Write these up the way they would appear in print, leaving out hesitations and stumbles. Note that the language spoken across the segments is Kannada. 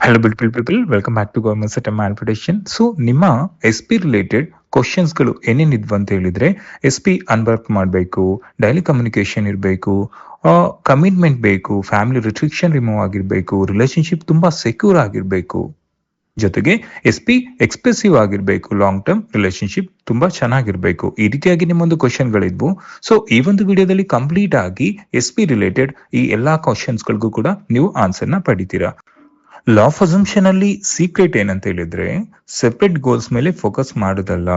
Hello beautiful people, welcome back to government set manifestation. So ನಿಮ್ಮ ಎಸ್ ಪಿ ರಿಲೇಟೆಡ್ ಕ್ವಶನ್ಸ್ಗಳು ಏನೇನಿದ್ವು ಅಂತ ಹೇಳಿದ್ರೆ, ಎಸ್ ಪಿ ಅನ್ವರ್ಕ್ ಮಾಡಬೇಕು, ಡೈಲಿ ಕಮ್ಯುನಿಕೇಶನ್ ಇರಬೇಕು, ಕಮಿಟ್ಮೆಂಟ್ ಬೇಕು, ಫ್ಯಾಮಿಲಿ ರಿಸ್ಟ್ರಿಕ್ಷನ್ ರಿಮೂವ್ ಆಗಿರಬೇಕು, ರಿಲೇಶನ್ಶಿಪ್ ತುಂಬಾ ಸೆಕ್ಯೂರ್ ಆಗಿರಬೇಕು, ಜೊತೆಗೆ ಎಸ್ ಪಿ ಎಕ್ಸ್ಪ್ರೆಸಿವ್ ಆಗಿರಬೇಕು, ಲಾಂಗ್ ಟರ್ಮ್ ರಿಲೇಶನ್ಶಿಪ್ ತುಂಬಾ ಚೆನ್ನಾಗಿರ್ಬೇಕು. ಈ ರೀತಿಯಾಗಿ ನಿಮ್ಮೊಂದು ಕ್ವಶನ್ಗಳಿದ್ವು. ಸೊ ಈ ಒಂದು ವಿಡಿಯೋದಲ್ಲಿ ಕಂಪ್ಲೀಟ್ ಆಗಿ ಎಸ್ ಪಿ ರಿಲೇಟೆಡ್ ಈ ಎಲ್ಲಾ ಕ್ವಶನ್ಸ್ಗಳಿಗೂ ಕೂಡ ನೀವು ಆನ್ಸರ್ನ ಪಡಿತೀರಾ. ಲಾ ಆಫ್ ಅಸಂಪ್ಷನ್ ಅಲ್ಲಿ ಸೀಕ್ರೆಟ್ ಏನಂತ ಹೇಳಿದ್ರೆ, ಸೆಪರೇಟ್ ಗೋಲ್ಸ್ ಮೇಲೆ ಫೋಕಸ್ ಮಾಡೋದಲ್ಲ.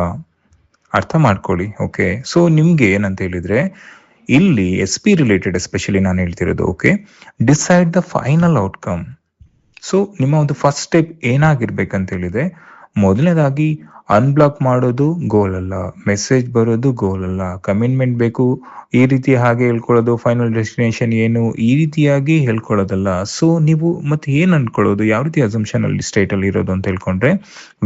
ಅರ್ಥ ಮಾಡ್ಕೊಳ್ಳಿ. ಓಕೆ, ಸೊ ನಿಮ್ಗೆ ಏನಂತ ಹೇಳಿದ್ರೆ, ಇಲ್ಲಿ ಎಸ್ ಪಿ ರಿಲೇಟೆಡ್ ಎಸ್ಪೆಷಲಿ ನಾನು ಹೇಳ್ತಿರೋದು, okay, decide the final outcome. So ನಿಮ್ಮ ಒಂದು ಫಸ್ಟ್ ಸ್ಟೆಪ್ ಏನಾಗಿರ್ಬೇಕಂತ ಹೇಳಿದ್ರೆ, ಮೊದಲನೇದಾಗಿ ಅನ್ಬ್ಲಾಕ್ ಮಾಡೋದು ಗೋಲ್ ಅಲ್ಲ, ಮೆಸೇಜ್ ಬರೋದು ಗೋಲ್ ಅಲ್ಲ, ಕಮಿಟ್ಮೆಂಟ್ ಬೇಕು ಈ ರೀತಿ ಹಾಗೆ ಹೇಳ್ಕೊಳ್ಳೋದು, ಫೈನಲ್ ಡೆಸ್ಟಿನೇಷನ್ ಏನು ಈ ರೀತಿಯಾಗಿ ಹೇಳ್ಕೊಳ್ಳೋದಲ್ಲ. ಸೊ ನೀವು ಮತ್ತೆ ಏನ್ ಅನ್ಕೊಳ್ಳೋದು, ಯಾವ ರೀತಿ ಅಸಂಪ್ಷನ್ ಅಲ್ಲಿ ಸ್ಟೇಟ್ ಅಲ್ಲಿ ಇರೋದು ಅಂತ ಹೇಳ್ಕೊಂಡ್ರೆ,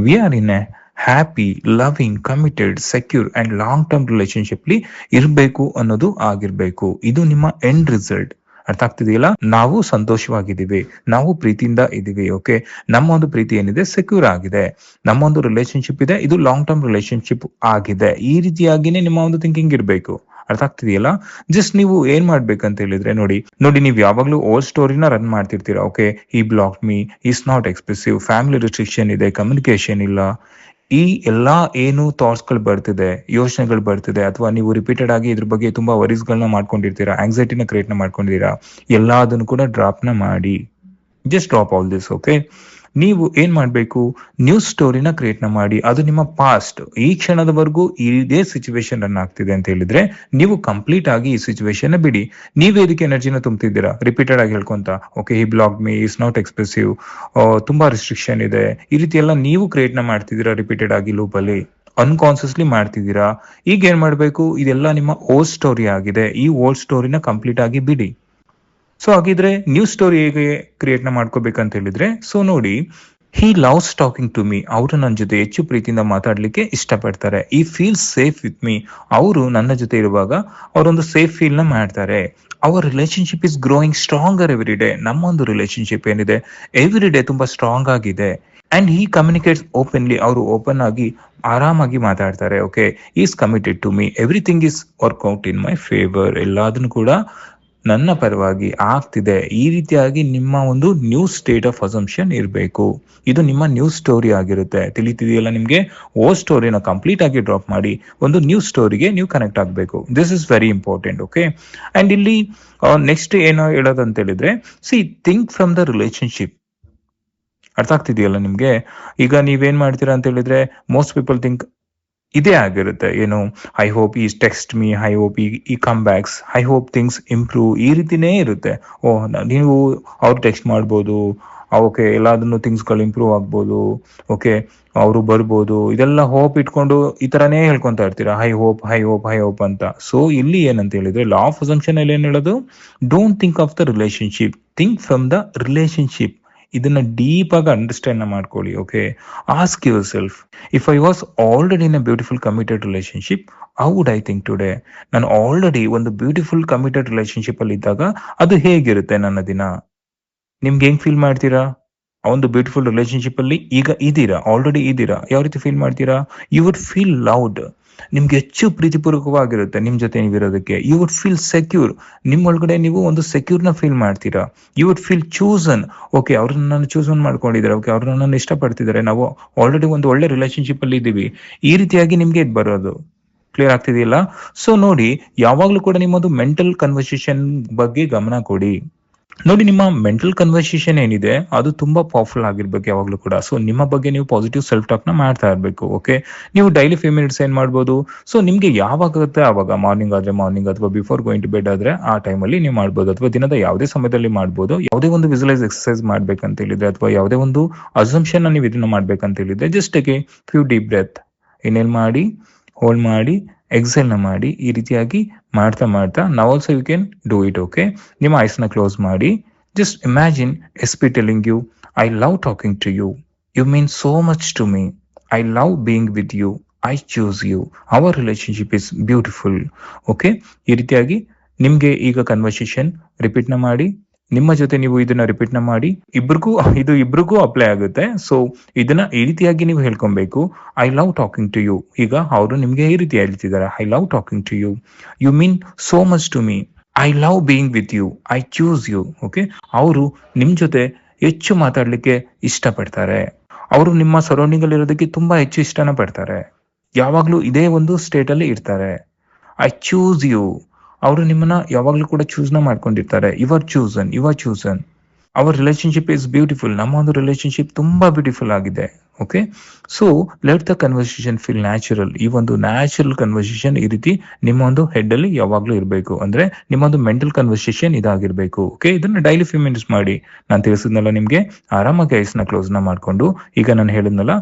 we are in a happy, loving, committed, secure and long term relationship ಇರಬೇಕು ಅನ್ನೋದು ಆಗಿರ್ಬೇಕು. ಇದು ನಿಮ್ಮ ಎಂಡ್ ರಿಸಲ್ಟ್. ಅರ್ಥ ಆಗ್ತಿದೆಯಲ್ಲ? ನಾವು ಸಂತೋಷವಾಗಿದ್ದೀವಿ, ನಾವು ಪ್ರೀತಿಯಿಂದ ಇದ್ದೀವಿ. ಓಕೆ, ನಮ್ಮ ಒಂದು ಪ್ರೀತಿ ಏನಿದೆ ಸೆಕ್ಯೂರ್ ಆಗಿದೆ, ನಮ್ಮ ಒಂದು ರಿಲೇಶನ್ಶಿಪ್ ಇದೆ, ಇದು ಲಾಂಗ್ ಟರ್ಮ್ ರಿಲೇಶನ್ಶಿಪ್ ಆಗಿದೆ. ಈ ರೀತಿಯಾಗಿನೇ ನಿಮ್ಮ ಒಂದು ಥಿಂಕಿಂಗ್ ಇರಬೇಕು. ಅರ್ಥ ಆಗ್ತಿದೆಯಲ್ಲ? ಜಸ್ಟ್ ನೀವು ಏನ್ ಮಾಡ್ಬೇಕಂತ ಹೇಳಿದ್ರೆ, ನೋಡಿ ನೀವು ಯಾವಾಗ್ಲೂ ಓಲ್ಡ್ ಸ್ಟೋರಿನ ರನ್ ಮಾಡ್ತಿರ್ತೀರಾ. ಓಕೆ, ಈ block me, is not expressive, family restriction ಇದೆ, ಕಮ್ಯುನಿಕೇಶನ್ ಇಲ್ಲ, ಈ ಎಲ್ಲಾ ಏನು ಥಾಟ್ಸ್ ಗಳು ಬರ್ತಿದೆ, ಯೋಚನೆಗಳು ಬರ್ತಿದೆ, ಅಥವಾ ನೀವು ರಿಪೀಟೆಡ್ ಆಗಿ ಇದ್ರ ಬಗ್ಗೆ ತುಂಬಾ ವರೀಸ್ ಗಳನ್ನ ಮಾಡ್ಕೊಂಡಿರ್ತೀರಾ, ಆಂಗ್ಸೈಟಿನ ಕ್ರಿಯೇಟ್ ನ ಮಾಡ್ಕೊಂಡಿದ್ದೀರಾ, ಎಲ್ಲದನ್ನು ಕೂಡ ಡ್ರಾಪ್ ನ ಮಾಡಿ. Just drop all this. Okay, ನೀವು ಏನ್ ಮಾಡ್ಬೇಕು, ನ್ಯೂ ಸ್ಟೋರಿನ ಕ್ರಿಯೇಟ್ ನ ಮಾಡಿ. ಅದು ನಿಮ್ಮ ಪಾಸ್ಟ್, ಈ ಕ್ಷಣದವರೆಗೂ ಇದೇ ಸಿಚುವೇಶನ್ ರನ್ ಆಗ್ತಿದೆ ಅಂತ ಹೇಳಿದ್ರೆ, ನೀವು ಕಂಪ್ಲೀಟ್ ಆಗಿ ಈ ಸಿಚುವೇಶನ್ ಬಿಡಿ. ನೀವೇ ಇದಕ್ಕೆ ಎನರ್ಜಿನ ತುಂಬ್ತಿದ್ದೀರಾ ರಿಪೀಟೆಡ್ ಆಗಿ ಹೇಳ್ಕೊಂತ. ಓಕೆ, ಈ block me, is not expressive, ತುಂಬಾ ರಿಸ್ಟ್ರಿಕ್ಷನ್ ಇದೆ, ಈ ರೀತಿ ಎಲ್ಲ ನೀವು ಕ್ರಿಯೇಟ್ ನ ಮಾಡ್ತಿದ್ದೀರಾ ರಿಪೀಟೆಡ್ ಆಗಿ ಲೂಪ್ ಅಲ್ಲಿ, ಅನ್ಕಾನ್ಸಿಯಸ್ಲಿ ಮಾಡ್ತಿದ್ದೀರಾ. ಈಗ ಏನ್ ಮಾಡ್ಬೇಕು, ಇದೆಲ್ಲ ನಿಮ್ಮ ಓಲ್ಡ್ ಸ್ಟೋರಿ ಆಗಿದೆ, ಈ ಓಲ್ಡ್ ಸ್ಟೋರಿನ ಕಂಪ್ಲೀಟ್ ಆಗಿ ಬಿಡಿ. ಸೊ ಹಾಗಿದ್ರೆ ನ್ಯೂ ಸ್ಟೋರಿ ಹೇಗೆ ಕ್ರಿಯೇಟ್ ನ ಮಾಡ್ಕೋಬೇಕಂತ ಹೇಳಿದ್ರೆ, ಸೊ ನೋಡಿ, he loves talking to me, ಅವರು ನನ್ನ ಜೊತೆ ಹೆಚ್ಚು ಪ್ರೀತಿಯಿಂದ ಮಾತಾಡ್ಲಿಕ್ಕೆ ಇಷ್ಟಪಡ್ತಾರೆ. ಈ ಫೀಲ್ ಸೇಫ್ ವಿತ್ ಮೀ, ಅವರು ನನ್ನ ಜೊತೆ ಇರುವಾಗ ಅವರೊಂದು ಸೇಫ್ ಫೀಲ್ ನ ಮಾಡ್ತಾರೆ. Our relationship is growing stronger every day, ನಮ್ಮ ಒಂದು ರಿಲೇಶನ್ಶಿಪ್ ಏನಿದೆ ಎವ್ರಿ ಡೇ ತುಂಬಾ ಸ್ಟ್ರಾಂಗ್ ಆಗಿದೆ. ಅಂಡ್ ಹಿ ಕಮ್ಯುನಿಕೇಟ್ಸ್ ಓಪನ್ಲಿ, ಅವರು ಓಪನ್ ಆಗಿ ಆರಾಮಾಗಿ ಮಾತಾಡ್ತಾರೆ. Okay, is committed to me, everything is work out in my favour, ಎಲ್ಲದನ್ನು ಕೂಡ ನನ್ನ ಪರವಾಗಿ ಆಗ್ತಿದೆ. ಈ ರೀತಿಯಾಗಿ ನಿಮ್ಮ ಒಂದು ನ್ಯೂ ಸ್ಟೇಟ್ ಆಫ್ ಅಸಂಪ್ಷನ್ ಇರಬೇಕು. ಇದು ನಿಮ್ಮ ನ್ಯೂ ಸ್ಟೋರಿ ಆಗಿರುತ್ತೆ. ತಿಳಿತಿದೆಯಲ್ಲ ನಿಮ್ಗೆ? ಓ ಸ್ಟೋರಿನ ಕಂಪ್ಲೀಟ್ ಆಗಿ ಡ್ರಾಪ್ ಮಾಡಿ ಒಂದು ನ್ಯೂ ಸ್ಟೋರಿಗೆ ನೀವು ಕನೆಕ್ಟ್ ಆಗಬೇಕು. This is very important. Okay, and ಇಲ್ಲಿ ನೆಕ್ಸ್ಟ್ ಏನೋ ಹೇಳೋದಂತ ಹೇಳಿದ್ರೆ, C think from the relationship. ಅರ್ಥ ಆಗ್ತಿದೆಯಲ್ಲ ನಿಮ್ಗೆ? ಈಗ ನೀವೇನ್ ಮಾಡ್ತೀರಾ ಅಂತ ಹೇಳಿದ್ರೆ, ಮೋಸ್ಟ್ ಪೀಪಲ್ ಥಿಂಕ್ ಇದೇ ಆಗಿರುತ್ತೆ, ಏನು, I hope is text me, I hope he come backs, I hope things improve, ಈ ರೀತಿನೇ ಇರುತ್ತೆ. ನೀವು ಅವ್ರು ಟೆಕ್ಸ್ಟ್ ಮಾಡ್ಬೋದು, ಓಕೆ, ಎಲ್ಲದನ್ನು ಥಿಂಗ್ಸ್ಗಳು ಇಂಪ್ರೂವ್ ಆಗ್ಬೋದು, ಓಕೆ, ಅವರು ಬರ್ಬೋದು, ಇದೆಲ್ಲ ಹೋಪ್ ಇಟ್ಕೊಂಡು ಈ ತರನೇ ಹೇಳ್ಕೊಂತ ಇರ್ತೀರಾ, high hope high hope high hope ಅಂತ. ಸೊ ಇಲ್ಲಿ ಏನಂತ ಹೇಳಿದ್ರೆ, ಲಾ ಆಫ್ ಅಸಂಪ್ಷನ್ ಅಲ್ಲಿ ಏನ್ ಹೇಳೋದು, don't think of the relationship, think from the relationship. ಇದನ್ನ ಡೀಪ್ ಆಗಿ ಅಂಡರ್ಸ್ಟ್ಯಾಂಡ್ ಮಾಡ್ಕೊಳ್ಳಿ. Okay, ask your self, if I was already in a beautiful committed relationship, how would I think today? ನಾನು ಆಲ್ರೆಡಿ ಒಂದು ಬ್ಯೂಟಿಫುಲ್ ಕಮಿಟೆಡ್ ರಿಲೇಶನ್ಶಿಪ್ ಅಲ್ಲಿ ಇದ್ದಾಗ ಅದು ಹೇಗಿರುತ್ತೆ ನನ್ನ ದಿನ? ನಿಮ್ಗೆ ಹೆಂಗ್ ಫೀಲ್ ಮಾಡ್ತೀರಾ? ಆ ಒಂದು ಬ್ಯೂಟಿಫುಲ್ ರಿಲೇಶನ್ಶಿಪ್ ಅಲ್ಲಿ ಈಗ ಇದ್ದೀರಾ, ಆಲ್ರೆಡಿ ಇದ್ದೀರಾ, ಯಾವ ರೀತಿ ಫೀಲ್ ಮಾಡ್ತೀರಾ? ಯು ವುಡ್ ಫೀಲ್ ಲೌಡ್, ನಿಮ್ಗೆ ಹೆಚ್ಚು ಪ್ರೀತಿಪೂರ್ವಕವಾಗಿರುತ್ತೆ ನಿಮ್ ಜೊತೆ ನೀವಿರೋದಕ್ಕೆ. ಯು ವುಡ್ ಫೀಲ್ ಸೆಕ್ಯೂರ್, ನಿಮ್ ಒಳಗಡೆ ನೀವು ಒಂದು ಸೆಕ್ಯೂರ್ ನ ಫೀಲ್ ಮಾಡ್ತೀರಾ. You would feel chosen, okay, ಅವ್ರನ್ನ ನಾನು ಚೂಸನ್ ಮಾಡ್ಕೊಂಡಿದ್ದಾರೆ, ಓಕೆ, ಅವ್ರನ್ನ ನನ್ನ ಇಷ್ಟಪಡ್ತಿದ್ದಾರೆ, ನಾವು ಆಲ್ರೆಡಿ ಒಂದು ಒಳ್ಳೆ ರಿಲೇಶನ್ಶಿಪ್ ಅಲ್ಲಿ ಇದ್ದೀವಿ. ಈ ರೀತಿಯಾಗಿ ನಿಮ್ಗೆ ಇದು ಬರೋದು. ಕ್ಲಿಯರ್ ಆಗ್ತಿದೆಯಲ್ಲ? ಸೊ ನೋಡಿ, ಯಾವಾಗ್ಲೂ ಕೂಡ ನಿಮ್ಮದು ಮೆಂಟಲ್ ಕನ್ವರ್ಸೇಷನ್ ಬಗ್ಗೆ ಗಮನ ಕೊಡಿ. ನೋಡಿ, ನಿಮ್ಮ ಮೆಂಟಲ್ ಕನ್ವರ್ಸೇಷನ್ ಏನಿದೆ ಅದು ತುಂಬಾ ಪವರ್ಫುಲ್ ಆಗಿರ್ಬೇಕು ಯಾವಾಗ್ಲೂ ಕೂಡ. ಸೊ ನಿಮ್ಮ ಬಗ್ಗೆ ನೀವು ಪಾಸಿಟಿವ್ ಸೆಲ್ಫ್ ಟಾಕ್ ನ ಮಾಡ್ತಾ ಇರ್ಬೇಕು. ಓಕೆ, ನೀವು ಡೈಲಿ 5 ಮಿನಿಟ್ಸ್ ಏನ್ ಮಾಡ್ಬೋದು, ಸೊ ನಿಮ್ಗೆ ಯಾವಾಗ ಆಗುತ್ತೆ ಆವಾಗ, ಮಾರ್ನಿಂಗ್ ಆದ್ರೆ ಮಾರ್ನಿಂಗ್, ಅಥವಾ ಬಿಫೋರ್ ಗೋಯಿಂಗ್ ಟು ಬೆಡ್ ಆದ್ರೆ ಆ ಟೈಮಲ್ಲಿ ನೀವು ಮಾಡ್ಬೋದು, ಅಥವಾ ದಿನದ ಯಾವುದೇ ಸಮಯದಲ್ಲಿ ಮಾಡ್ಬೋದು. ಯಾವುದೇ ಒಂದು ವಿಜುವಲೈಸ್ ಎಕ್ಸರ್ಸೈಸ್ ಮಾಡ್ಬೇಕಂತ ಹೇಳಿದ್ರೆ, ಅಥವಾ ಯಾವುದೇ ಒಂದು ಅಸಂಪ್ಷನ್ ನೀವು ಇದನ್ನ ಮಾಡ್ಬೇಕಂತ ಹೇಳಿದ್ರೆ, just take a few deep breath, inhale ಮಾಡಿ, ಹೋಲ್ಡ್ ಮಾಡಿ, ಎಕ್ಸೆಲ್ ನ ಮಾಡಿ. ಈ ರೀತಿಯಾಗಿ ಮಾಡ್ತಾ ಮಾಡ್ತಾ ನಾವು also you can do it. Okay, ನಿಮ್ಮ ಐಸ್ ನ ಕ್ಲೋಸ್ ಮಾಡಿ, just imagine S P telling you, I love talking to you, you mean so much to me, I love being with you, I choose you, our relationship is beautiful. Okay, ಈ ರೀತಿಯಾಗಿ ನಿಮ್ಗೆ ಈಗ ಕನ್ವರ್ಸೇಷನ್ ರಿಪೀಟ್ ನ ಮಾಡಿ, ನಿಮ್ಮ ಜೊತೆ ನೀವು ಇದನ್ನ ರಿಪೀಟ್ ಮಾಡಿ, ಇಬ್ರಿಗೂ ಅಪ್ಲೈ ಆಗುತ್ತೆ. ಸೊ ಇದನ್ನ ಈ ರೀತಿಯಾಗಿ ನೀವು ಹೇಳ್ಕೊಬೇಕು, I love talking to you. ಈಗ ಅವರು ನಿಮ್ಗೆ ಈ ರೀತಿ ಹೇಳ್ತಿದ್ದಾರೆ, I love talking to you, you mean so much to me, I love being with you, I choose you. Okay, ಅವರು ನಿಮ್ ಜೊತೆ ಹೆಚ್ಚು ಮಾತಾಡ್ಲಿಕ್ಕೆ ಇಷ್ಟಪಡ್ತಾರೆ, ಅವರು ನಿಮ್ಮ ಸರೌಂಡಿಂಗ್ ಅಲ್ಲಿ ಇರೋದಕ್ಕೆ ತುಂಬಾ ಹೆಚ್ಚು ಇಷ್ಟನ ಪಡ್ತಾರೆ, ಯಾವಾಗ್ಲೂ ಇದೇ ಒಂದು ಸ್ಟೇಟ್ ಅಲ್ಲಿ ಇರ್ತಾರೆ. ಐ ಚೂಸ್ ಯು, ಅವರು ನಿಮ್ಮನ್ನ ಯಾವಾಗ್ಲೂ ಕೂಡ ಚೂಸ್ ನ ಮಾಡ್ಕೊಂಡಿರ್ತಾರೆ. You are chosen. Our relationship is beautiful. ನಮ್ಮ ಒಂದು ರಿಲೇಶನ್ಶಿಪ್ ತುಂಬಾ ಬ್ಯೂಟಿಫುಲ್ ಆಗಿದೆ. Okay, so let the conversation feel natural. ಈ ಒಂದು ನ್ಯಾಚುರಲ್ ಕನ್ವರ್ಸೇಷನ್ ಈ ರೀತಿ ನಿಮ್ಮ ಒಂದು ಹೆಡ್ ಅಲ್ಲಿ ಯಾವಾಗ್ಲೂ ಇರಬೇಕು. ಅಂದ್ರೆ ನಿಮ್ಮ ಒಂದು ಮೆಂಟಲ್ ಕನ್ವರ್ಸೇಷನ್ ಇದಾಗಿರ್ಬೇಕು. ಓಕೆ, ಇದನ್ನ ಡೈಲಿ 5 minutes ಮಾಡಿ. ನಾನು ತಿಳಿಸಿದ್ನಲ್ಲ ನಿಮ್ಗೆ, ಆರಾಮಾಗಿ ಐಸ್ ನ ಕ್ಲೋಸ್ ನ ಮಾಡ್ಕೊಂಡು, ಈಗ ನಾನು ಹೇಳಿದ್ನಲ್ಲ,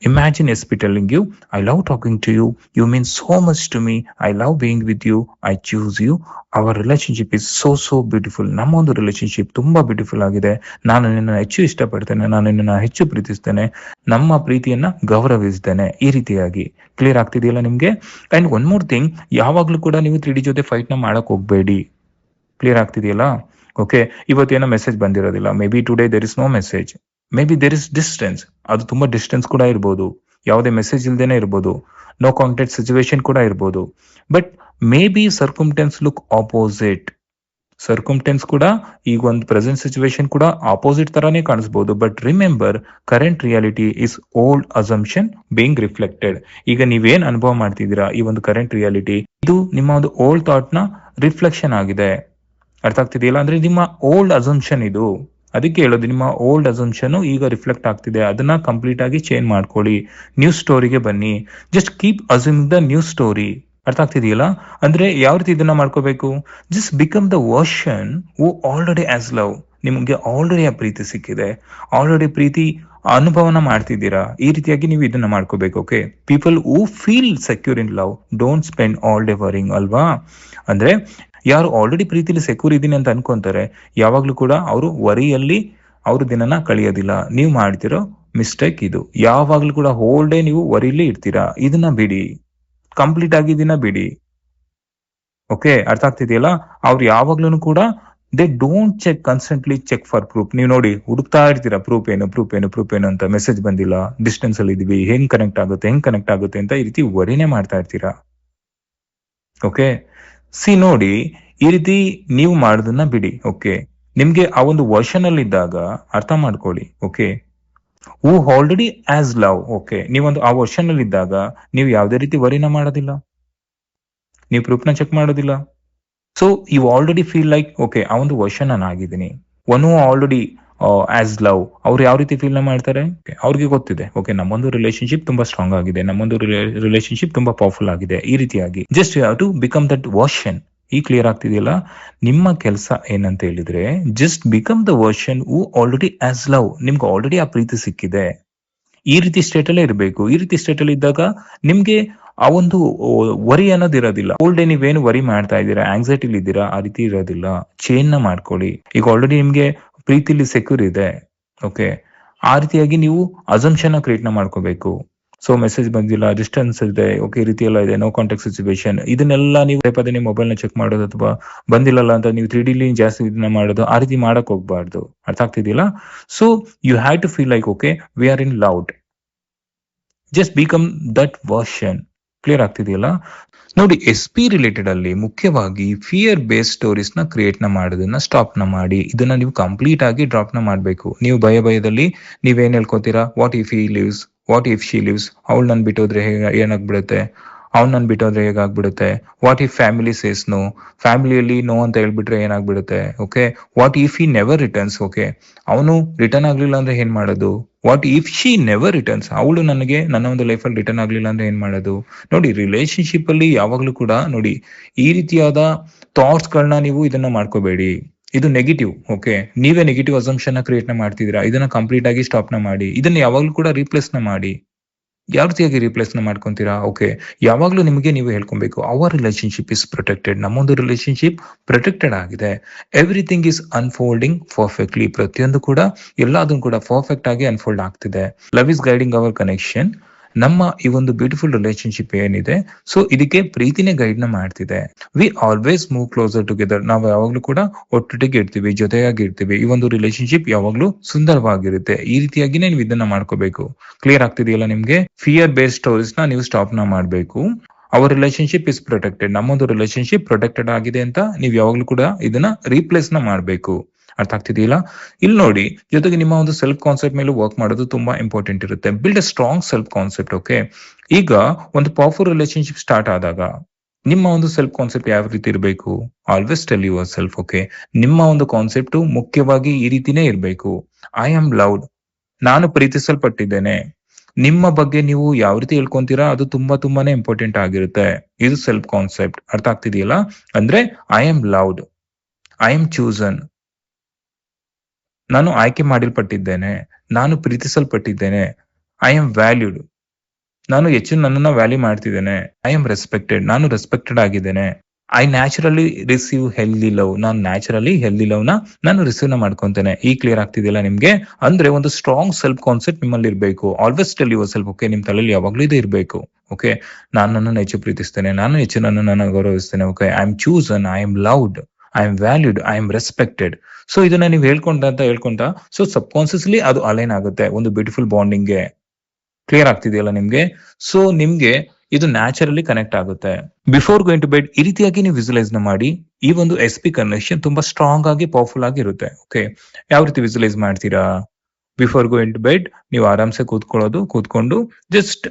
imagine S P telling you, I love talking to you, you mean so much to me, I love being with you, I choose you, our relationship is so beautiful. ನಮ್ಮ ಒಂದು ರಿಲೇಶನ್ಶಿಪ್ ತುಂಬಾ ಬ್ಯೂಟಿಫುಲ್ ಆಗಿದೆ, ನಾನು ನಿನ್ನ ಹೆಚ್ಚು ಇಷ್ಟಪಡ್ತೇನೆ, ನಾನು ನಿನ್ನ ಹೆಚ್ಚು ಪ್ರೀತಿಸ್ತೇನೆ, ನಮ್ಮ ಪ್ರೀತಿಯನ್ನ ಗೌರವಿಸ್ತೇನೆ. ಈ ರೀತಿಯಾಗಿ ಕ್ಲಿಯರ್ ಆಗ್ತಿದೆಯಲ್ಲ ನಿಮ್ಗೆ? ಅಂಡ್ ಒನ್ ಮೋರ್ ಥಿಂಗ್, ಯಾವಾಗ್ಲೂ ಕೂಡ ನೀವು 3D ಜೊತೆ ಫೈಟ್ ನ ಮಾಡಕ್ ಹೋಗ್ಬೇಡಿ. ಕ್ಲಿಯರ್ ಆಗ್ತಿದೆಯಲ್ಲ? ಓಕೆ, ಇವತ್ತೇನೋ ಮೆಸೇಜ್ ಬಂದಿರೋದಿಲ್ಲ, maybe today there is no message, maybe there is distance, ಅದು ತುಂಬಾ ಡಿಸ್ಟೆನ್ಸ್ ಕೂಡ ಇರ್ಬೋದು, ಯಾವುದೇ ಮೆಸೇಜ್ ಇಲ್ದೇನೆ ಇರ್ಬೋದು, ನೋ ಕಾಂಟ್ಯಾಕ್ಟ್ ಸಿಚುವೇಶನ್ ಕೂಡ ಇರ್ಬೋದು. But maybe circumstance look opposite. Circumstance ಕೂಡ ಈಗ ಒಂದು ಪ್ರೆಸೆಂಟ್ ಸಿಚುವೇಶನ್ ಕೂಡ ಆಪೋಸಿಟ್ ತರಾನೇ ಕಾಣಿಸ್ಬೋದು. But remember, current reality is old assumption being reflected. ಈಗ ನೀವೇನ್ ಅನುಭವ ಮಾಡ್ತಿದ್ದೀರಾ, ಈ ಒಂದು ಕರೆಂಟ್ ರಿಯಾಲಿಟಿ, ಇದು ನಿಮ್ಮ ಒಂದು ಓಲ್ಡ್ ಥಾಟ್ ನ ರಿಫ್ಲೆಕ್ಷನ್ ಆಗಿದೆ. ಅರ್ಥ ಆಗ್ತಿದೆಯಲ್ಲ? ಅಂದ್ರೆ ನಿಮ್ಮ ಓಲ್ಡ್ ಅಸಂಪ್ಷನ್ ಇದು. ಅದಕ್ಕೆ ಹೇಳೋದು, ನಿಮ್ಮ ಓಲ್ಡ್ ಅಸಂಪ್ಷನ್ ಈಗ ರಿಫ್ಲೆಕ್ಟ್ ಆಗ್ತಿದೆ, ಅದನ್ನ ಕಂಪ್ಲೀಟ್ ಆಗಿ ಚೇಂಜ್ ಮಾಡ್ಕೊಳ್ಳಿ. ನ್ಯೂ ಸ್ಟೋರಿಗೆ ಬನ್ನಿ. Just keep assuming the new story. ಅರ್ಥ ಆಗ್ತಿದೆಯಲ್ಲ? ಅಂದ್ರೆ ಯಾವ ರೀತಿ ಇದನ್ನ ಮಾಡ್ಕೋಬೇಕು? Just become the version who already has love. ನಿಮ್ಗೆ ಆಲ್ರೆಡಿ ಆ ಪ್ರೀತಿ ಸಿಕ್ಕಿದೆ, ಆಲ್ರೆಡಿ ಪ್ರೀತಿ ಅನುಭವನ ಮಾಡ್ತಿದ್ದೀರಾ. ಈ ರೀತಿಯಾಗಿ ನೀವು ಇದನ್ನ ಮಾಡ್ಕೋಬೇಕು. Okay, people who feel secure in love don't spend all day worrying, ಅಲ್ವಾ? ಅಂದ್ರೆ ಯಾರು ಆಲ್ರೆಡಿ ಪ್ರೀತಿಲಿ ಸೆಕ್ಯೂರ್ ಇದೀನಿ ಅಂತ ಅನ್ಕೊಂತಾರೆ, ಯಾವಾಗ್ಲೂ ಕೂಡ ಅವರು ವರಿಯಲ್ಲಿ ಅವ್ರ ದಿನನ ಕಳಿಯೋದಿಲ್ಲ. ನೀವು ಮಾಡ್ತಿರೋ ಮಿಸ್ಟೇಕ್ ಇದು. ಯಾವಾಗ್ಲೂ ಕೂಡ ಹೋಲ್ ಡೇ ನೀವು ವರಿಲಿ ಇರ್ತೀರಾ. ಇದನ್ನ ಬಿಡಿ, ಕಂಪ್ಲೀಟ್ ಆಗಿ ಇದನ್ನ ಬಿಡಿ. ಓಕೆ, ಅರ್ಥ ಆಗ್ತಿದೆಯಲ್ಲ? ಅವ್ರು ಯಾವಾಗ್ಲೂ ಕೂಡ they don't constantly check for proof. ನೀವು ನೋಡಿ, ಹುಡುಕ್ತಾ ಇರ್ತೀರಾ, ಪ್ರೂಫ್ ಏನು ಅಂತ. ಮೆಸೇಜ್ ಬಂದಿಲ್ಲ, ಡಿಸ್ಟೆನ್ಸ್ ಅಲ್ಲಿ ಇದೀವಿ, ಹೆಂಗ್ ಕನೆಕ್ಟ್ ಆಗುತ್ತೆ ಅಂತ ಈ ರೀತಿ ವರಿನೇ ಮಾಡ್ತಾ ಇರ್ತೀರಾ. ಓಕೆ, ನೋಡಿ, ಈ ರೀತಿ ನೀವು ಮಾಡೋದನ್ನ ಬಿಡಿ. ಓಕೆ, ನಿಮ್ಗೆ ಆ ಒಂದು ವರ್ಷನ್ ಅಲ್ಲಿ ಇದ್ದಾಗ ಅರ್ಥ ಮಾಡ್ಕೊಳ್ಳಿ. Okay, who already has love. Okay, ನೀವೊಂದು ಆ ವರ್ಷನ್ ಅಲ್ಲಿ ಇದ್ದಾಗ ನೀವು ಯಾವುದೇ ರೀತಿ ವರಿನ ಮಾಡೋದಿಲ್ಲ, ನೀವು ಪ್ರೂಫ್ ನ ಚೆಕ್ ಮಾಡೋದಿಲ್ಲ. So you already feel like, okay, ಆ ಒಂದು ವರ್ಷನ್ ನಾನು ಆಗಿದ್ದೀನಿ. One who already has love, ಅವ್ರು ಯಾವ ರೀತಿ ಫೀಲ್ ನ ಮಾಡ್ತಾರೆ? ಅವ್ರಿಗೆ ಗೊತ್ತಿದೆ, ಓಕೆ, ನಮ್ಮೊಂದು ರಿಲೇಶನ್ಶಿಪ್ ತುಂಬಾ ಸ್ಟ್ರಾಂಗ್ ಆಗಿದೆ, ನಮ್ಮೊಂದು ರಿಲೇಶನ್ಶಿಪ್ ತುಂಬಾ ಪವರ್ಫುಲ್ ಆಗಿದೆ. ಈ ರೀತಿಯಾಗಿ just you have to become that version. ಈ ಕ್ಲಿಯರ್ ಆಗ್ತಿದೆಯಲ್ಲ? ನಿಮ್ಮ ಕೆಲಸ ಏನಂತ ಹೇಳಿದ್ರೆ, just become the version who already has love. ನಿಮ್ಗೆ ಆಲ್ರೆಡಿ ಆ ಪ್ರೀತಿ ಸಿಕ್ಕಿದೆ. ಈ ರೀತಿ ಸ್ಟೇಟ್ ಅಲ್ಲೇ ಇರಬೇಕು. ಈ ರೀತಿ ಸ್ಟೇಟ್ ಅಲ್ಲಿ ಇದ್ದಾಗ ನಿಮ್ಗೆ ಆ ಒಂದು ವರಿ ಅನ್ನೋದು ಇರೋದಿಲ್ಲ. ಓಲ್ಡ್ ಡೇ ನೀವೇನು ವರಿ ಮಾಡ್ತಾ ಇದ್ದೀರಾ, ಆಂಗ್ಸೈಟಿಲಿ ಇದ್ದೀರಾ, ಆ ರೀತಿ ಇರೋದಿಲ್ಲ. ಚೇಂಜ್ ನ ಮಾಡ್ಕೊಳ್ಳಿ. ಈಗ ಆಲ್ರೆಡಿ ನಿಮ್ಗೆ ಪ್ರೀತಿಲಿ ಸೆಕ್ಯೂರ್ ಇದೆ. ಓಕೆ, ಆ ರೀತಿಯಾಗಿ ನೀವು ಅಸಂಪ್ಷನ್ ಕ್ರಿಯೇಟ್ ನ ಮಾಡ್ಕೋಬೇಕು. ಸೊ ಮೆಸೇಜ್ ಬಂದಿಲ್ಲ, ಡಿಸ್ಟೆನ್ಸ್ ಇದೆ, ಓಕೆ, ಈ ರೀತಿ ಎಲ್ಲ ಇದೆ, ನೋ ಕಾಂಟ್ಯಾಕ್ಟ್ ಸಿಚುವೇಶನ್, ಇದನ್ನೆಲ್ಲ ನೀವು ಪದೇ ನೀವು ಮೊಬೈಲ್ ನ ಚೆಕ್ ಮಾಡೋದು, ಅಥವಾ ಬಂದಿಲ್ಲಲ್ಲ ಅಂತ ನೀವು 3D ಜಾಸ್ತಿ ಇದನ್ನ ಮಾಡೋದು, ಆ ರೀತಿ ಮಾಡಕ್ ಹೋಗ್ಬಾರ್ದು. ಅರ್ಥ ಆಗ್ತಿದಿಲ್ಲ? So you have to feel like, okay, we are in love. Just become that version. Clear ಆಗ್ತಿದೆಯಲ್ಲ? ನೋಡಿ, SP ರಿಲೇಟೆಡ್ ಅಲ್ಲಿ ಮುಖ್ಯವಾಗಿ ಫಿಯರ್ ಬೇಸ್ಡ್ ಸ್ಟೋರೀಸ್ ನ ಕ್ರಿಯೇಟ್ ನ ಮಾಡೋದನ್ನ ಸ್ಟಾಪ್ ನ ಮಾಡಿ. ಇದನ್ನ ನೀವು ಕಂಪ್ಲೀಟ್ ಆಗಿ ಡ್ರಾಪ್ ನ ಮಾಡ್ಬೇಕು. ನೀವು ಭಯದಲ್ಲಿ ನೀವೇನ್ ಹೇಳ್ಕೊತೀರಾ? What if he leaves, what if she leaves, ಅವಳು ನನ್ ಬಿಟ್ಟೋದ್ರೆ ಏನಾಗ್ಬಿಡುತ್ತೆ, ಅವ್ನು ನನ್ ಬಿಟ್ಟೋದ್ರೆ ಹೇಗಾಗ್ಬಿಡುತ್ತೆ, what if family says no, ಫ್ಯಾಮಿಲಿಯಲ್ಲಿ ನೋ ಅಂತ ಹೇಳ್ಬಿಟ್ರೆ ಏನಾಗ್ಬಿಡುತ್ತೆ, okay, what if he never returns, okay, ಅವನು ರಿಟರ್ನ್ ಆಗ್ಲಿಲ್ಲ ಅಂದ್ರೆ ಏನ್ ಮಾಡೋದು, what if she never returns, ಅವಳು ನನಗೆ ನನ್ನ ಒಂದು ಲೈಫಲ್ಲಿ ರಿಟರ್ನ್ ಆಗ್ಲಿಲ್ಲ ಅಂದ್ರೆ ಏನ್ ಮಾಡೋದು. ನೋಡಿ, ರಿಲೇಶನ್ಶಿಪ್ ಅಲ್ಲಿ ಯಾವಾಗ್ಲೂ ಕೂಡ ನೋಡಿ, ಈ ರೀತಿಯಾದ ಥಾಟ್ಸ್ ಗಳನ್ನ ನೀವು ಇದನ್ನ ಮಾಡ್ಕೋಬೇಡಿ. ಇದು ನೆಗೆಟಿವ್. ಓಕೆ, ನೀವೇ ನೆಗೆಟಿವ್ ಅಸಂಪ್ಷನ್ ಕ್ರಿಯೇಟ್ ನ ಮಾಡ್ತಿದ್ದೀರಾ. ಇದನ್ನ ಕಂಪ್ಲೀಟ್ ಆಗಿ ಸ್ಟಾಪ್ ನ ಮಾಡಿ. ಇದನ್ನ ಯಾವಾಗ್ಲೂ ಕೂಡ ರೀಪ್ಲೇಸ್ ನ ಮಾಡಿ. ಯಾವ ರೀತಿಯಾಗಿ ರೀಪ್ಲೇಸ್ ನ ಮಾಡ್ಕೊಂತೀರಾ? ಓಕೆ, ಯಾವಾಗ್ಲೂ ನಿಮಗೆ ನೀವು ಹೇಳ್ಕೊಬೇಕು, ಅವರ್ ರಿಲೇಶನ್ಶಿಪ್ ಇಸ್ ಪ್ರೊಟೆಕ್ಟೆಡ್. ನಮ್ಮೊಂದು ರಿಲೇಶನ್ಶಿಪ್ ಪ್ರೊಟೆಕ್ಟೆಡ್ ಆಗಿದೆ. Everything is unfolding perfectly. ಪ್ರತಿಯೊಂದು ಕೂಡ ಎಲ್ಲದನ್ನು ಕೂಡ ಪರ್ಫೆಕ್ಟ್ ಆಗಿ ಅನ್ಫೋಲ್ಡ್ ಆಗ್ತಿದೆ. Love is guiding our connection. ನಮ್ಮ ಈ ಒಂದು ಬ್ಯೂಟಿಫುಲ್ ರಿಲೇಶನ್ಶಿಪ್ ಏನಿದೆ, ಸೊ ಇದಕ್ಕೆ ಪ್ರೀತಿನೇ ಗೈಡ್ ನ ಮಾಡ್ತಿದೆ. We always move closer together. ನಾವು ಯಾವಾಗ್ಲೂ ಕೂಡ ಒಟ್ಟೊಟ್ಟಿಗೆ ಇರ್ತೀವಿ, ಜೊತೆಯಾಗಿ ಇರ್ತೀವಿ. ಈ ಒಂದು ರಿಲೇಶನ್ಶಿಪ್ ಯಾವಾಗ್ಲೂ ಸುಂದರವಾಗಿರುತ್ತೆ. ಈ ರೀತಿಯಾಗಿನೇ ನೀವು ಇದನ್ನ ಮಾಡ್ಕೋಬೇಕು. ಕ್ಲಿಯರ್ ಆಗ್ತಿದೆಯಲ್ಲ ನಿಮ್ಗೆ? ಫಿಯರ್ ಬೇಸ್ಡ್ ಸ್ಟೋರೀಸ್ ನ ನೀವು ಸ್ಟಾಪ್ ನ ಮಾಡ್ಬೇಕು. Our relationship is protected. ನಮ್ಮೊಂದು ರಿಲೇಶನ್ಶಿಪ್ ಪ್ರೊಟೆಕ್ಟೆಡ್ ಆಗಿದೆ ಅಂತ ನೀವು ಯಾವಾಗ್ಲೂ ಕೂಡ ಇದನ್ನ ರೀಪ್ಲೇಸ್ ನ ಮಾಡ್ಬೇಕು. ಅರ್ಥ ಆಗ್ತಿದೆಯಲ್ಲ? ಇಲ್ಲಿ ನೋಡಿ, ಜೊತೆಗೆ ನಿಮ್ಮ ಒಂದು ಸೆಲ್ಫ್ ಕಾನ್ಸೆಪ್ಟ್ ಮೇಲೆ ವರ್ಕ್ ಮಾಡೋದು ತುಂಬಾ ಇಂಪಾರ್ಟೆಂಟ್ ಇರುತ್ತೆ. Build a strong self concept. Okay, ಈಗ ಒಂದು ಪವರ್ಫುಲ್ ರಿಲೇಶನ್ಶಿಪ್ ಸ್ಟಾರ್ಟ್ ಆದಾಗ ನಿಮ್ಮ ಒಂದು ಸೆಲ್ಫ್ ಕಾನ್ಸೆಪ್ಟ್ ಯಾವ ರೀತಿ ಇರಬೇಕು? Always tell your self. Okay, ನಿಮ್ಮ ಒಂದು ಕಾನ್ಸೆಪ್ಟ್ ಮುಖ್ಯವಾಗಿ ಈ ರೀತಿನೇ ಇರಬೇಕು. I am loved. ನಾನು ಪ್ರೀತಿಸಲ್ಪಟ್ಟಿದ್ದೇನೆ. ನಿಮ್ಮ ಬಗ್ಗೆ ನೀವು ಯಾವ ರೀತಿ ಹೇಳ್ಕೊಂತೀರಾ ಅದು ತುಂಬಾನೇ ಇಂಪಾರ್ಟೆಂಟ್ ಆಗಿರುತ್ತೆ. ಇದು ಸೆಲ್ಫ್ ಕಾನ್ಸೆಪ್ಟ್. ಅರ್ಥ ಆಗ್ತಿದೆಯಲ್ಲ? ಅಂದ್ರೆ I am loved, I am chosen. ನಾನು ಆಯ್ಕೆ ಮಾಡಲ್ಪಟ್ಟಿದ್ದೇನೆ, ನಾನು ಪ್ರೀತಿಸಲ್ಪಟ್ಟಿದ್ದೇನೆ. I am valued. ನಾನು ಹೆಚ್ಚು ನನ್ನನ್ನ ವ್ಯಾಲ್ಯೂ ಮಾಡ್ತಿದ್ದೇನೆ. I am respected. ನಾನು ರೆಸ್ಪೆಕ್ಟೆಡ್ ಆಗಿದ್ದೇನೆ. I naturally receive healthy love. ನಾನು ನ್ಯಾಚುರಲಿ ಹೆಲ್ದಿ ಲವ್ ನಾನು ರಿಸೀವ್ ಮಾಡ್ಕೊಂತೇನೆ. ಈ ಕ್ಲಿಯರ್ ಆಗ್ತಿದೆಯಲ್ಲ ನಿಮ್ಗೆ? ಅಂದ್ರೆ ಒಂದು ಸ್ಟ್ರಾಂಗ್ ಸೆಲ್ಫ್ ಕಾನ್ಸೆಪ್ಟ್ ನಿಮ್ಮಲ್ಲಿ ಇರಬೇಕು. Always tell your self. Okay, ನಿಮ್ ತಲೆಯಲ್ಲಿ ಯಾವಾಗ್ಲೂ ಇದು ಇರಬೇಕು. ಓಕೆ, ನಾನು ನನ್ನನ್ನು ಹೆಚ್ಚು ಪ್ರೀತಿಸ್ತೇನೆ, ನಾನು ಹೆಚ್ಚು ನನ್ನನ್ನು ಗೌರವಿಸ್ತೇನೆ. Okay, I am chosen, I am loved, I am valued, I am respected. So ಇದನ್ನ ನೀವು ಹೇಳ್ಕೊಂಡ ಸೊ ಸಬ್ ಕಾನ್ಸಿಯಸ್ಲಿ ಅದು ಅಲೈನ್ ಆಗುತ್ತೆ ಒಂದು ಬ್ಯೂಟಿಫುಲ್ ಬಾಂಡಿಂಗ್ಗೆ. ಕ್ಲಿಯರ್ ಆಗ್ತಿದೆಯಲ್ಲ ನಿಮ್ಗೆ? ಸೊ ನಿಮ್ಗೆ ಇದು ನ್ಯಾಚುರಲಿ ಕನೆಕ್ಟ್ ಆಗುತ್ತೆ. ಬಿಫೋರ್ ಗೋಯಿಂಗ್ ಟು ಬೆಡ್ ಈ ರೀತಿಯಾಗಿ ನೀವು ವಿಜುವಲೈಸ್ ನ ಮಾಡಿ. ಈ ಒಂದು SP ಕನೆಕ್ಷನ್ ತುಂಬಾ ಸ್ಟ್ರಾಂಗ್ ಆಗಿ ಪವರ್ಫುಲ್ ಆಗಿ ಇರುತ್ತೆ. ಓಕೆ, ಯಾವ ರೀತಿ ವಿಜುವಲೈಸ್ ಮಾಡ್ತೀರಾ? ಬಿಫೋರ್ ಗೋಯಿಂಗ್ ಟು ಬೆಡ್ ನೀವು ಆರಾಮ್ಸೆ ಕೂತ್ಕೊಂಡು ಜಸ್ಟ್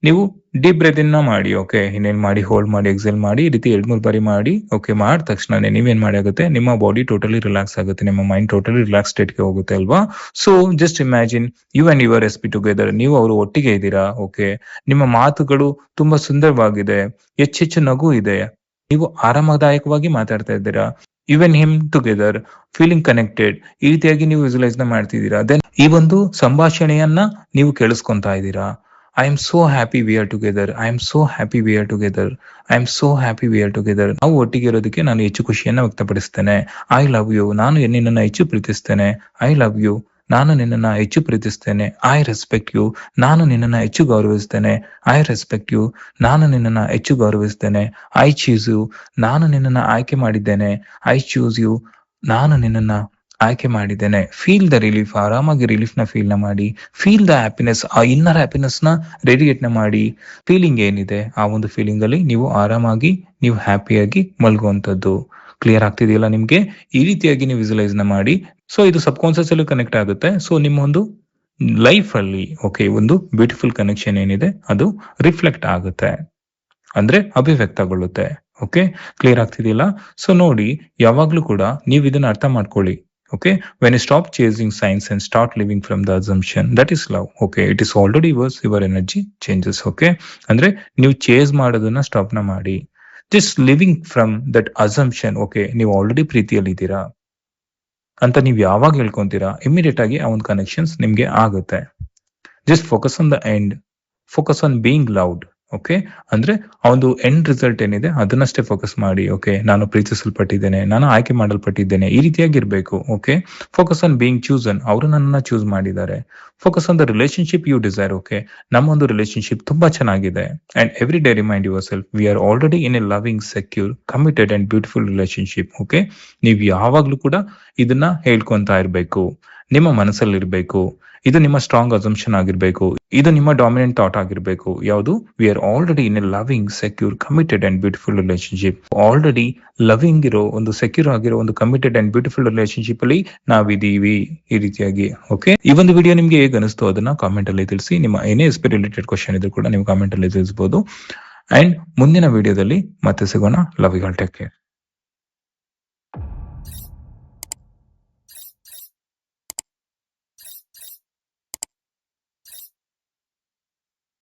ನೀವು ಡೀಪ್ ಬ್ರೆತ್ ಇನ್ ಮಾಡಿ. ಓಕೆ, ಇನ್ನೇನ್ ಮಾಡಿ, ಹೋಲ್ಡ್ ಮಾಡಿ, ಎಕ್ಸೆಲ್ ಮಾಡಿ, ಈ ರೀತಿ 2-3 ಬಾರಿ ಮಾಡಿ. ಓಕೆ, ಮಾಡಿದ ತಕ್ಷಣ ನೀವೇನ್ ಮಾಡಿ ಆಗುತ್ತೆ, ನಿಮ್ಮ ಬಾಡಿ ಟೋಟಲಿ ರಿಲ್ಯಾಕ್ಸ್ ಆಗುತ್ತೆ, ನಿಮ್ಮ ಮೈಂಡ್ ಟೋಟಲಿ ರಿಲ್ಯಾಕ್ಸ್ ಸ್ಟೇಟ್ ಗೆ ಹೋಗುತ್ತೆ ಅಲ್ವಾ? So just imagine you and your SP together. ನೀವು ಅವರು ಒಟ್ಟಿಗೆ ಇದ್ದೀರಾ. ಓಕೆ, ನಿಮ್ಮ ಮಾತುಗಳು ತುಂಬಾ ಸುಂದರವಾಗಿದೆ, ಹೆಚ್ಚೆಚ್ಚು ನಗು ಇದೆ, ನೀವು ಆರಾಮದಾಯಕವಾಗಿ ಮಾತಾಡ್ತಾ ಇದ್ದೀರಾ. ಇವನ್ ಹಿಮ್ ಟುಗೆದರ್, ಫೀಲಿಂಗ್ ಕನೆಕ್ಟೆಡ್. ಈ ರೀತಿಯಾಗಿ ನೀವು ವಿಜುವಲೈಸ್ ನ ಮಾಡ್ತಿದ್ದೀರಾ. ದೆನ್ ಈ ಒಂದು ಸಂಭಾಷಣೆಯನ್ನ ನೀವು ಕೇಳಿಸ್ಕೊಂತಾ ಇದ್ದೀರಾ. I am so happy we are together. I am so happy we are together. I am so happy we are together. ನಾವು ಒಟ್ಟಿಗೆ ಇರೋದಕ್ಕೆ ನಾನು ಹೆಚ್ಚು ಖುಷಿಯನ್ನ ವ್ಯಕ್ತಪಡಿಸ್ತೇನೆ. I love you. ನಾನು ನಿನ್ನನ್ನು ಹೆಚ್ಚು ಪ್ರೀತಿಸ್ತೇನೆ. I love you. ನಾನು ನಿನ್ನನ್ನು ಹೆಚ್ಚು ಪ್ರೀತಿಸ್ತೇನೆ. I respect you. ನಾನು ನಿನ್ನನ್ನು ಹೆಚ್ಚು ಗೌರವಿಸ್ತೇನೆ. I respect you. ನಾನು ನಿನ್ನನ್ನು ಹೆಚ್ಚು ಗೌರವಿಸ್ತೇನೆ. I choose you. ನಾನು ನಿನ್ನನ್ನು ಆಯ್ಕೆ ಮಾಡಿದ್ದೇನೆ. I choose you. ನಾನು ನಿನ್ನನ್ನ ಆಯ್ಕೆ ಮಾಡಿದ್ದೇನೆ. Feel the relief. ಆರಾಮಾಗಿ ರಿಲೀಫ್ ನ ಫೀಲ್ ನ ಮಾಡಿ. Feel the happiness. ಆ ಇನ್ನರ್ ಹ್ಯಾಪಿನೆಸ್ ನ ರೇಡಿಯೇಟ್ ನ ಮಾಡಿ. ಫೀಲಿಂಗ್ ಏನಿದೆ ಆ ಒಂದು ಫೀಲಿಂಗ್ ಅಲ್ಲಿ ನೀವು ಆರಾಮಾಗಿ, ನೀವು ಹ್ಯಾಪಿಯಾಗಿ ಮಲ್ಗುವಂತದ್ದು. ಕ್ಲಿಯರ್ ಆಗ್ತಿದೆಯಲ್ಲ ನಿಮ್ಗೆ? ಈ ರೀತಿಯಾಗಿ ನೀವು ವಿಜುವಲೈಸ್ ನ ಮಾಡಿ. ಸೊ ಇದು ಸಬ್ ಕಾನ್ಸಿಯಸ್ ಅಲ್ಲಿ ಕನೆಕ್ಟ್ ಆಗುತ್ತೆ. ಸೊ ನಿಮ್ಮ ಒಂದು ಲೈಫ್ ಅಲ್ಲಿ ಓಕೆ ಒಂದು ಬ್ಯೂಟಿಫುಲ್ ಕನೆಕ್ಷನ್ ಏನಿದೆ ಅದು ರಿಫ್ಲೆಕ್ಟ್ ಆಗುತ್ತೆ, ಅಂದ್ರೆ ಅಭಿವ್ಯಕ್ತಗೊಳ್ಳುತ್ತೆ. ಓಕೆ, ಕ್ಲಿಯರ್ ಆಗ್ತಿದೆಯಲ್ಲ? ಸೊ ನೋಡಿ, ಯಾವಾಗ್ಲೂ ಕೂಡ ನೀವು ಇದನ್ನ ಅರ್ಥ ಮಾಡ್ಕೊಳ್ಳಿ. Okay, when you stop chasing signs and start living from the assumption, that is love. Okay, it is already yours. Your energy changes. Okay, ಅಂದ್ರೆ ನೀವು ಚೇಸ್ ಮಾಡೋದನ್ನ ಸ್ಟಾಪ್ ನ ಮಾಡಿ. Just living from that assumption. Okay, ನೀವು ಆಲ್ರೆಡಿ ಪ್ರೀತಿಯಲ್ಲಿ ಇದ್ದೀರಾ ಅಂತ ನೀವು ಯಾವಾಗ ಹೇಳ್ಕೊಂತೀರಾ, ಇಮಿಡಿಯೇಟ್ ಆಗಿ ಆ ಒಂದು ಕನೆಕ್ಷನ್ಸ್ ನಿಮ್ಗೆ ಆಗುತ್ತೆ. Just focus on the end, focus on being loved. Okay, ಅಂದ್ರೆ ಆ ಒಂದು ಎಂಡ್ ರಿಸಲ್ಟ್ ಏನಿದೆ ಅದನ್ನಷ್ಟೇ ಫೋಕಸ್ ಮಾಡಿ. ಓಕೆ, ನಾನು ಪ್ರೀತಿಸಲ್ಪಟ್ಟಿದ್ದೇನೆ, ನಾನು ಆಯ್ಕೆ ಮಾಡಲ್ಪಟ್ಟಿದ್ದೇನೆ, ಈ ರೀತಿಯಾಗಿ ಇರಬೇಕು. Okay, focus on being chosen. ಅವರು ನನ್ನನ್ನ ಚೂಸ್ ಮಾಡಿದ್ದಾರೆ. Focus on the relationship you desire. Okay, ನಮ್ಮ ಒಂದು ರಿಲೇಶನ್ಶಿಪ್ ತುಂಬಾ ಚೆನ್ನಾಗಿದೆ. And every day remind yourself we are already in a loving, secure, committed and beautiful relationship. Okay, ನೀವು ಯಾವಾಗ್ಲೂ ಕೂಡ ಇದನ್ನ ಹೇಳ್ಕೊಂತಾ ಇರ್ಬೇಕು, ನಿಮ್ಮ ಮನಸ್ಸಲ್ಲಿ ಇರ್ಬೇಕು. ಇದು ನಿಮ್ಮ ಸ್ಟ್ರಾಂಗ್ ಅಸಂಪ್ಷನ್ ಆಗಿರ್ಬೇಕು. ಇದು ನಿಮ್ಮ ಡಾಮಿನೆಂಟ್ ಥಾಟ್ ಆಗಿರ್ಬೇಕು. ಯಾವುದು? V are already in a loving, secure, committed and beautiful relationship. Already loving ಇರೋ ಒಂದು ಸೆಕ್ಯೂರ್ ಆಗಿರೋ ಒಂದು ಕಮಿಟೆಡ್ ಅಂಡ್ ಬ್ಯೂಟಿಫುಲ್ ರಿಲೇಶನ್ಶಿಪ್ ಅಲ್ಲಿ ನಾವಿದೀವಿ. ಈ ರೀತಿಯಾಗಿ. ಓಕೆ, ಈ ಒಂದು ವಿಡಿಯೋ ನಿಮ್ಗೆ ಹೇಗೆ ಅನಿಸ್ತು ಅದನ್ನ ಕಾಮೆಂಟ್ ಅಲ್ಲಿ ತಿಳಿಸಿ. ನಿಮ್ಮ ಏನೇ SP ರಿಲೇಟೆಡ್ ಕ್ವಶನ್ ಇದ್ರು ಕೂಡ ನೀವು ಕಾಮೆಂಟ್ ಅಲ್ಲಿ ತಿಳಿಸಬಹುದು. ಅಂಡ್ ಮುಂದಿನ ವಿಡಿಯೋದಲ್ಲಿ ಮತ್ತೆ ಸಿಗೋಣ. Love you all. Take care.